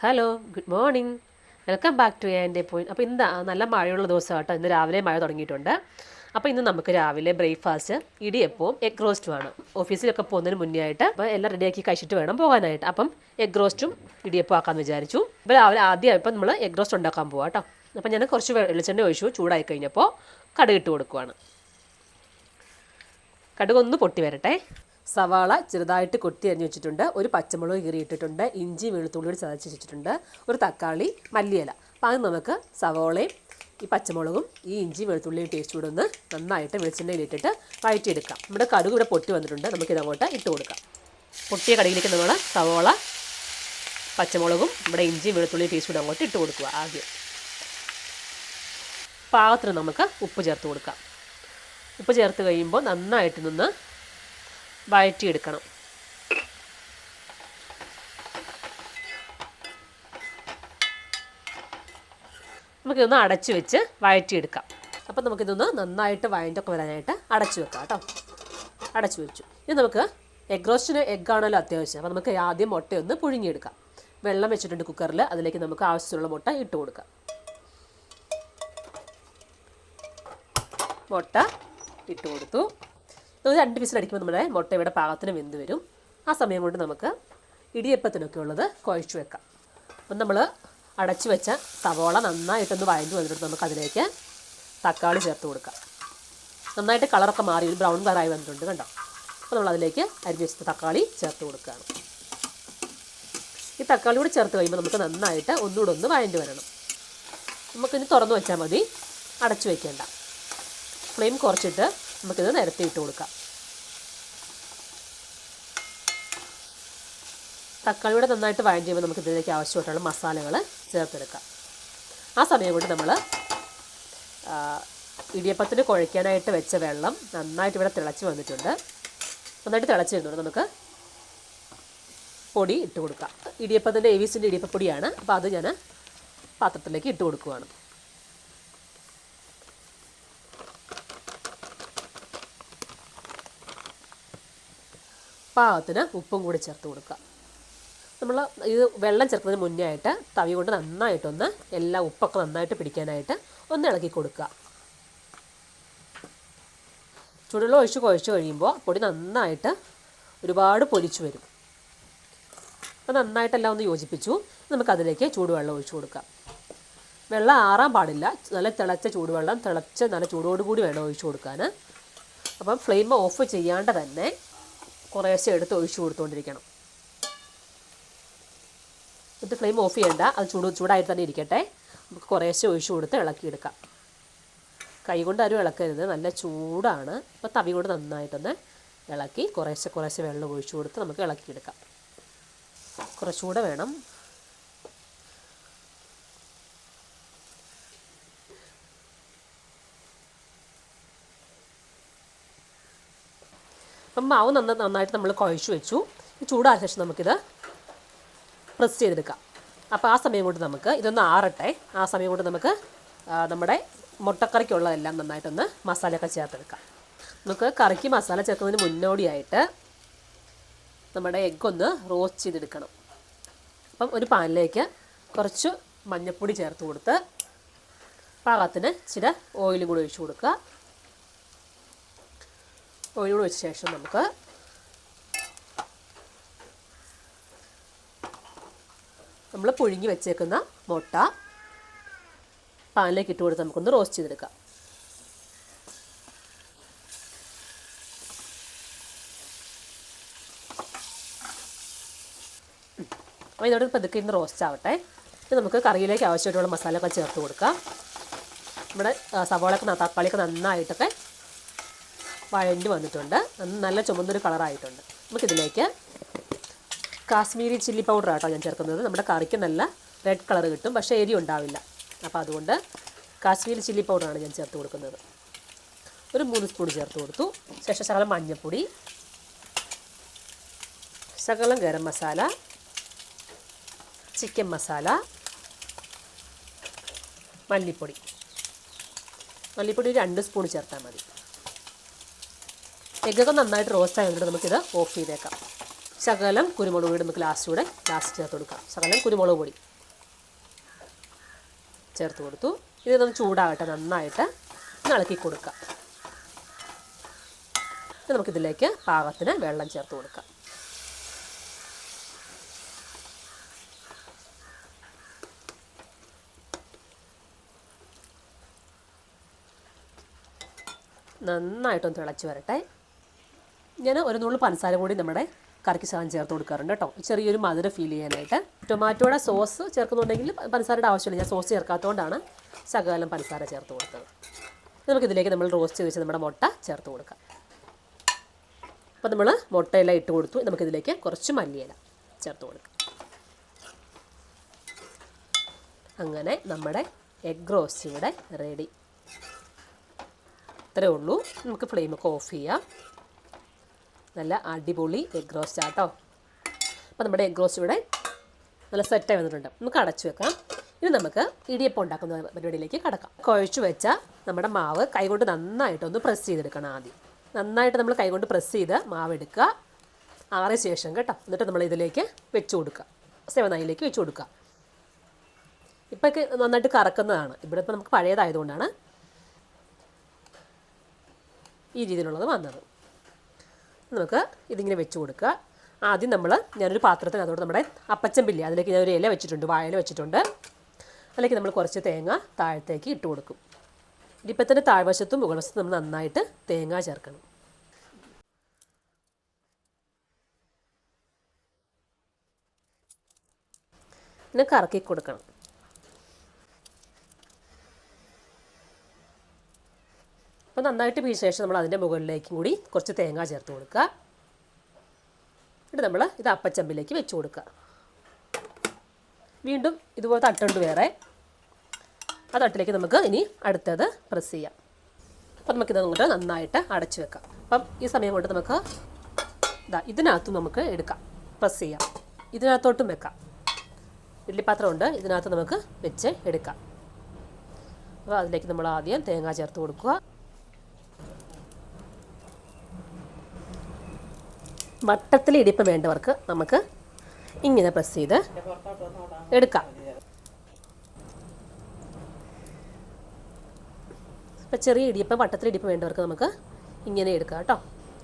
Hello, good morning. Welcome back to എൻ്റെ point. അപ്പോൾ ഇന്ന് നല്ല മഴയുള്ള ദിവസം കേട്ടോ. ഇന്ന് രാവിലെ മഴ തുടങ്ങിയിട്ടുണ്ട്. അപ്പോൾ ഇന്ന് നമുക്ക് രാവിലെ ബ്രേക്ക്ഫാസ്റ്റ് ഇടിയപ്പവും എഗ് റോസ്റ്റുമാണ്. ഓഫീസിലൊക്കെ പോകുന്നതിന് മുന്നേ ആയിട്ട് അപ്പോൾ എല്ലാം റെഡിയാക്കി കഴിച്ചിട്ട് വേണം പോകാനായിട്ട്. അപ്പം എഗ് റോസ്റ്റും ഇടിയപ്പം ആക്കാമെന്ന് വിചാരിച്ചു. ഇപ്പോൾ രാവിലെ ആദ്യം ഇപ്പം നമ്മൾ എഗ് റോസ്റ്റ് ഉണ്ടാക്കാൻ പോകാം കേട്ടോ. അപ്പം ഞാൻ കുറച്ച് വെളിച്ചെണ്ണ ഒഴിച്ചു. ചൂടായി കഴിഞ്ഞപ്പോൾ കടുക് ഇട്ട് കൊടുക്കുവാണ്. കടുകൊന്ന് പൊട്ടി വരട്ടെ. സവാള ചെറുതായിട്ട് കൊത്തി അരിഞ്ഞ് വെച്ചിട്ടുണ്ട്. ഒരു പച്ചമുളക് കീറിയിട്ടിട്ടുണ്ട്. ഇഞ്ചി വെളുത്തുള്ളി ചതച്ച് വെച്ചിട്ടുണ്ട്. ഒരു തക്കാളി, മല്ലിയില. അപ്പോൾ അത് നമുക്ക് സവാളയും ഈ പച്ചമുളകും ഈ ഇഞ്ചി വെളുത്തുള്ളിയും ടേസ്റ്റ് കൂടെ ഒന്ന് നന്നായിട്ട് വെളിച്ചെണ്ണയിലിട്ടിട്ട് വഴറ്റിയെടുക്കാം. നമ്മുടെ കടുക് ഇവിടെ പൊട്ടി വന്നിട്ടുണ്ട്. നമുക്കിതങ്ങോട്ട് ഇട്ട് കൊടുക്കാം. പൊട്ടിയ കടുകിലേക്ക് നമ്മൾ സവാള, പച്ചമുളകും നമ്മുടെ ഇഞ്ചി വെളുത്തുള്ളി ടേസ്റ്റ് കൂടെ അങ്ങോട്ട് ഇട്ട് കൊടുക്കുക. ആദ്യം പാകത്തിന് നമുക്ക് ഉപ്പ് ചേർത്ത് കൊടുക്കാം. ഉപ്പ് ചേർത്ത് കഴിയുമ്പോൾ നന്നായിട്ട് നിന്ന് വഴറ്റിയെടുക്കണം. നമുക്കിതൊന്ന് അടച്ചു വെച്ച് വഴറ്റിയെടുക്കാം. അപ്പം നമുക്കിതൊന്ന് നന്നായിട്ട് വഴറ്റൊക്കെ വരാനായിട്ട് അടച്ചു വെക്കാം കേട്ടോ. അടച്ചു വെച്ചു. ഇനി നമുക്ക് എഗ് റോസ്റ്റിന് എഗ്ഗാണല്ലോ അത്യാവശ്യം. അപ്പോൾ നമുക്ക് ആദ്യം മുട്ടയൊന്ന് പുഴുങ്ങിയെടുക്കാം. വെള്ളം വെച്ചിട്ടുണ്ട് കുക്കറിൽ. അതിലേക്ക് നമുക്ക് ആവശ്യമുള്ള മുട്ട ഇട്ട് കൊടുക്കാം. മുട്ട ഇട്ട് കൊടുത്തു. ഇത് 2 വിസിലടിക്കുമ്പോൾ നമ്മുടെ മുട്ട ഇവിടെ പാകത്തിന് വെന്ത് വരും. ആ സമയം കൊണ്ട് നമുക്ക് ഇടിയപ്പത്തിനൊക്കെ ഉള്ളത് കുഴച്ച് വെക്കാം. അപ്പം നമ്മൾ അടച്ചു വെച്ച സവോള നന്നായിട്ടൊന്ന് വഴഞ്ഞു വന്നിട്ട് നമുക്ക് അതിലേക്ക് തക്കാളി ചേർത്ത് കൊടുക്കാം. നന്നായിട്ട് കളറൊക്കെ മാറി ഒരു ബ്രൗൺ കളറായി വന്നിട്ടുണ്ട് കണ്ടോ. അപ്പോൾ നമ്മൾ അതിലേക്ക് അരിഞ്ഞ് വെച്ച തക്കാളി ചേർത്ത് കൊടുക്കുകയാണ്. ഈ തക്കാളി കൂടി ചേർത്ത് കഴിയുമ്പോൾ നമുക്ക് നന്നായിട്ട് ഒന്നുകൂടെ ഒന്ന് വഴഞ്ഞു വരണം. നമുക്കിനി തുറന്നു വെച്ചാൽ മതി, അടച്ചു വയ്ക്കേണ്ട. ഫ്ലെയിം കുറച്ചിട്ട് നമുക്കിത് നിരത്തി ഇട്ട് കൊടുക്കാം. തക്കാളിയുടെ നന്നായിട്ട് വഴഞ്ഞ് ചെയ്യുമ്പോൾ നമുക്ക് ഇതിലേക്ക് ആവശ്യമായിട്ടുള്ള മസാലകൾ ചേർത്തെടുക്കാം. ആ സമയം കൊണ്ട് നമ്മൾ ഇടിയപ്പത്തിന് കുഴയ്ക്കാനായിട്ട് വെച്ച വെള്ളം നന്നായിട്ട് ഇവിടെ തിളച്ച് വന്നിട്ടുണ്ട്. നന്നായിട്ട് തിളച്ച് വരുന്നുണ്ട്. നമുക്ക് പൊടി ഇട്ട് കൊടുക്കാം. ഇടിയപ്പത്തിൻ്റെ എവിസിൻ്റെ ഇടിയപ്പപ്പൊടിയാണ്. അപ്പോൾ അത് ഞാൻ പാത്രത്തിലേക്ക് ഇട്ട് കൊടുക്കുകയാണ്. പാകത്തിന് ഉപ്പും കൂടി ചേർത്ത് കൊടുക്കുക. നമ്മൾ ഇത് വെള്ളം ചേർക്കുന്നതിന് മുന്നേ ആയിട്ട് തവി കൊണ്ട് നന്നായിട്ടൊന്ന് എല്ലാ ഉപ്പൊക്കെ നന്നായിട്ട് പിടിക്കാനായിട്ട് ഒന്ന് ഇളക്കി കൊടുക്കുക. ചൂടുവെള്ളം ഒഴിച്ച് കുഴച്ച് കഴിയുമ്പോൾ പൊടി നന്നായിട്ട് ഒരുപാട് പൊരിച്ചു വരും. അപ്പോൾ നന്നായിട്ടെല്ലാം ഒന്ന് യോജിപ്പിച്ചു. നമുക്കതിലേക്ക് ചൂടുവെള്ളം ഒഴിച്ച് കൊടുക്കാം. വെള്ളം ആറാൻ പാടില്ല. നല്ല തിളച്ച ചൂടുവെള്ളം, നല്ല ചൂടോടുകൂടി വേണം ഒഴിച്ച് കൊടുക്കാൻ. അപ്പം ഫ്ലെയിം ഓഫ് ചെയ്യാണ്ട് തന്നെ കുറേശ്ശെ എടുത്ത് ഒഴിച്ച് കൊടുത്തുകൊണ്ടിരിക്കണം. എന്നിട്ട് ഫ്ലെയിം ഓഫ് ചെയ്യേണ്ട. അത് ചൂടായിട്ട് തന്നെ ഇരിക്കട്ടെ. നമുക്ക് കുറേശ്ശെ ഒഴിച്ച് കൊടുത്ത് ഇളക്കിയെടുക്കാം. കൈ കൊണ്ട് ആരും ഇളക്കരുത്, നല്ല ചൂടാണ്. അപ്പോൾ തവി കൊണ്ട് നന്നായിട്ടൊന്ന് ഇളക്കി കുറേശ്ശെ വെള്ളം ഒഴിച്ച് കൊടുത്ത് നമുക്ക് ഇളക്കിയെടുക്കാം. കുറച്ചുകൂടെ വേണം. അപ്പം മാവ് നന്നായിട്ട് നമ്മൾ കുഴച്ച് വെച്ചു. ചൂടായ ശേഷം നമുക്കിത് പ്രസ് ചെയ്തെടുക്കാം. അപ്പോൾ ആ സമയം കൊണ്ട് നമുക്ക് ഇതൊന്ന് ആറട്ടെ. ആ സമയം കൊണ്ട് നമുക്ക് നമ്മുടെ മുട്ടക്കറിക്കുള്ളതെല്ലാം നന്നായിട്ടൊന്ന് മസാലയൊക്കെ ചേർത്തെടുക്കാം. നമുക്ക് കറിക്ക് മസാല ചേർക്കുന്നതിന് മുന്നോടിയായിട്ട് നമ്മുടെ എഗ്ഗ് ഒന്ന് റോസ്റ്റ് ചെയ്തെടുക്കണം. അപ്പം ഒരു പാനിലേക്ക് കുറച്ച് മഞ്ഞൾപ്പൊടി ചേർത്ത് കൊടുത്ത് പാകത്തിന് ഇച്ചിരി ഓയിലും കൂടി ഒഴിച്ച് കൊടുക്കുക. ഓയിലൂടെ വെച്ച ശേഷം നമുക്ക് നമ്മൾ പുഴുങ്ങി വെച്ചേക്കുന്ന മുട്ട പാനിലേക്ക് ഇട്ട് കൊടുത്ത് നമുക്കൊന്ന് റോസ്റ്റ് ചെയ്തെടുക്കാം. അപ്പോൾ ഇതോടെ പതുക്കെ ഇന്ന് റോസ്റ്റ് ആവട്ടെ. ഇത് നമുക്ക് കറിയിലേക്ക് ആവശ്യമായിട്ടുള്ള മസാലയൊക്കെ ചേർത്ത് കൊടുക്കാം. നമ്മുടെ സവാളയൊക്കെ തക്കാളിയൊക്കെ നന്നായിട്ടൊക്കെ വഴഞ്ഞ് വന്നിട്ടുണ്ട്. നല്ല ചുമന്നൊരു കളറായിട്ടുണ്ട്. നമുക്കിതിലേക്ക് കാശ്മീരി ചില്ലി പൗഡർ ആട്ടോ ഞാൻ ചേർക്കുന്നത്. നമ്മുടെ കറിക്ക് നല്ല റെഡ് കളർ കിട്ടും, പക്ഷേ എരി ഉണ്ടാവില്ല. അപ്പോൾ അതുകൊണ്ട് കാശ്മീരി ചില്ലി പൗഡറാണ് ഞാൻ ചേർത്ത് കൊടുക്കുന്നത്. ഒരു 3 സ്പൂൺ ചേർത്ത് കൊടുത്തു. ശേഷം ശകലം മഞ്ഞൾപ്പൊടി, ശകലം ഗരം മസാല, ചിക്കൻ മസാല, മല്ലിപ്പൊടി 2 സ്പൂൺ ചേർത്താൽ മതി. എഗ്ഗൊക്കെ നന്നായിട്ട് റോസ്റ്റ് ആയതുകൊണ്ട് നമുക്കിത് ഓഫ് ചെയ്തേക്കാം. ശകലം കുരുമുളക് പൊടി നമുക്ക് ലാസ്റ്റ് ചേർത്ത് കൊടുക്കാം. ശകലം കുരുമുളക് പൊടി. ചേർത്ത് കൊടുത്തു. ഇതൊന്ന് ചൂടാകട്ടെ, നന്നായിട്ട് ഇളക്കി കൊടുക്കാം. നമുക്കിതിലേക്ക് പാകത്തിന് വെള്ളം ചേർത്ത് കൊടുക്കാം. നന്നായിട്ടൊന്ന് തിളച്ച് വരട്ടെ. ഞാൻ ഒരു നുള്ളു പഞ്ചസാര കൂടി നമ്മുടെ കറിക്ക് ശകലം ചേർത്ത് കൊടുക്കാറുണ്ട് കേട്ടോ, ചെറിയൊരു മധുരം ഫീൽ ചെയ്യാനായിട്ട്. ടൊമാറ്റോയുടെ സോസ് ചേർക്കുന്നുണ്ടെങ്കിൽ പഞ്ചസാരയുടെ ആവശ്യമില്ല. ഞാൻ സോസ് ചേർക്കാത്തതുകൊണ്ടാണ് ശകലം പഞ്ചസാര ചേർത്ത് കൊടുത്തത്. നമുക്കിതിലേക്ക് നമ്മൾ റോസ്റ്റ് ചെയ്ത് വെച്ച് നമ്മുടെ മുട്ട ചേർത്ത് കൊടുക്കാം. അപ്പോൾ നമ്മൾ മുട്ടയെല്ലാം ഇട്ട് കൊടുത്തു. നമുക്കിതിലേക്ക് കുറച്ച് മല്ലിയില ചേർത്ത് കൊടുക്കാം. അങ്ങനെ നമ്മുടെ എഗ് റോസ്റ്റ് ഇവിടെ റെഡി. ഇത്രയേ ഉള്ളൂ. നമുക്ക് ഫ്ലെയിമൊക്കെ ഓഫ് ചെയ്യാം. നല്ല അടിപൊളി എഗ് റോസ്റ്റ് ആട്ടോ. അപ്പോൾ നമ്മുടെ എഗ് റോസ്റ്റ് ഇവിടെ നല്ല സെറ്റായി വന്നിട്ടുണ്ട്. നമുക്ക് അടച്ചു വെക്കാം. ഇനി നമുക്ക് ഇടിയപ്പം ഉണ്ടാക്കുന്ന പരിപാടിയിലേക്ക് കടക്കാം. കുഴച്ച് വെച്ച നമ്മുടെ മാവ് കൈകൊണ്ട് നന്നായിട്ടൊന്ന് പ്രസ് ചെയ്തെടുക്കണം. ആദ്യം നന്നായിട്ട് നമ്മൾ കൈകൊണ്ട് പ്രസ് ചെയ്ത് മാവ് എടുക്കുക. ആറിയ ശേഷം കേട്ടോ, എന്നിട്ട് നമ്മൾ ഇതിലേക്ക് വെച്ച് കൊടുക്കുക. സെവനായിലേക്ക് വെച്ച് കൊടുക്കുക. ഇപ്പോഴൊക്കെ നന്നായിട്ട് കറക്കുന്നതാണ്. ഇവിടെ ഇപ്പോൾ നമുക്ക് പഴയതായതുകൊണ്ടാണ് ഈ രീതിയിലുള്ളത് വന്നത്. നമുക്ക് ഇതിങ്ങനെ വെച്ച് കൊടുക്കുക. ആദ്യം ഞാനൊരു പാത്രത്തിൽ അതോടെ നമ്മുടെ അപ്പച്ചമ്പില്ലേ, അതിലേക്ക് ഞാനൊരു ഇല വെച്ചിട്ടുണ്ട്, വാഴയില വെച്ചിട്ടുണ്ട്. അതിലേക്ക് നമ്മൾ കുറച്ച് തേങ്ങ താഴത്തേക്ക് ഇട്ട് കൊടുക്കും. ഇടിയപ്പത്തിൻ്റെ താഴ്വശത്തും മുകൾവശത്തും നമ്മൾ നന്നായിട്ട് തേങ്ങ ചേർക്കണം. പിന്നെ കറക്കി കൊടുക്കണം. അപ്പോൾ നന്നായിട്ട് പിഴിച്ച ശേഷം നമ്മൾ അതിൻ്റെ മുകളിലേക്കും കൂടി കുറച്ച് തേങ്ങ ചേർത്ത് കൊടുക്കുക. എന്നിട്ട് നമ്മൾ ഇത് അപ്പച്ചമ്പിലേക്ക് വെച്ച് കൊടുക്കുക. വീണ്ടും ഇതുപോലെ തട്ടുണ്ട് വേറെ. ആ തട്ടിലേക്ക് നമുക്ക് ഇനി അടുത്തത് പ്രസ് ചെയ്യാം. അപ്പോൾ നമുക്കിത് അങ്ങോട്ട് നന്നായിട്ട് അടച്ചു വെക്കാം. അപ്പം ഈ സമയം കൊണ്ട് നമുക്ക് ഇതിനകത്തും നമുക്ക് എടുക്കാം, പ്രസ് ചെയ്യാം. ഇതിനകത്തോട്ടും വെക്കാം. ഇഡ്ഡലി പാത്രമുണ്ട്, ഇതിനകത്ത് നമുക്ക് വെച്ച് എടുക്കാം. അപ്പോൾ അതിലേക്ക് നമ്മൾ ആദ്യം തേങ്ങ ചേർത്ത് കൊടുക്കുക. വട്ടത്തിൽ ഇടിയപ്പം വേണ്ടവർക്ക് നമുക്ക് ഇങ്ങനെ പ്രസ് ചെയ്ത് എടുക്കാം. ഇപ്പം ചെറിയ ഇടിയപ്പം വട്ടത്തിൽ ഇടിയപ്പം വേണ്ടവർക്ക് നമുക്ക് ഇങ്ങനെ എടുക്കാം കേട്ടോ.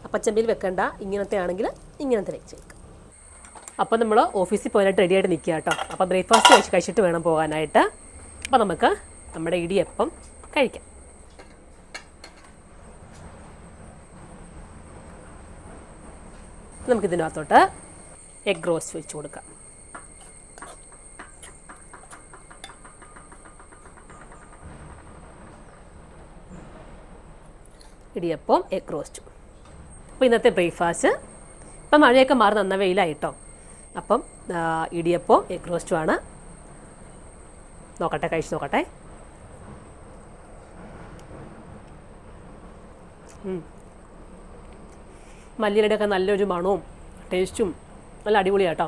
അപ്പച്ചമ്പിയിൽ വെക്കണ്ട, ഇങ്ങനത്തെ ആണെങ്കിൽ ഇങ്ങനത്തെ വെച്ചെടുക്കാം. അപ്പം നമ്മൾ ഓഫീസിൽ പോകാനായിട്ട് റെഡിയായിട്ട് നിൽക്കുക കേട്ടോ. അപ്പോൾ ബ്രേക്ക്ഫാസ്റ്റ് കഴിച്ചിട്ട് വേണം പോകാനായിട്ട്. അപ്പോൾ നമുക്ക് നമ്മുടെ ഇടിയപ്പം കഴിക്കാം. നമുക്കിതിനകത്തോട്ട് എഗ് റോസ്റ്റ് വെച്ച് കൊടുക്കാം. Idiyappam egg roast. അപ്പോൾ ഇന്നത്തെ ബ്രേക്ക്ഫാസ്റ്റ്. ഇപ്പം മഴയൊക്കെ മാറി നന്ന വെയിലായിട്ടോ. അപ്പം ഇടിയപ്പം എഗ് റോസ്റ്റുമാണ്. നോക്കട്ടെ, കഴിച്ച് നോക്കട്ടെ. മല്ലിയുടെ ഒക്കെ നല്ലൊരു മണവും ടേസ്റ്റും നല്ല അടിപൊളിയാട്ടോ.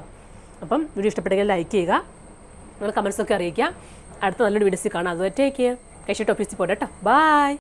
അപ്പം വീഡിയോ ഇഷ്ടപ്പെട്ടെങ്കിൽ ലൈക്ക് ചെയ്യുക, നിങ്ങൾ കമൻസൊക്കെ അറിയിക്കുക. അടുത്ത നല്ലൊരു വീഡിയോസിൽ കാണാം. അതുവരെ ടേക്ക് കെയർ. കഴിച്ചിട്ട് ഓഫീസിൽ പോട്ടെ കേട്ടോ. ബൈ.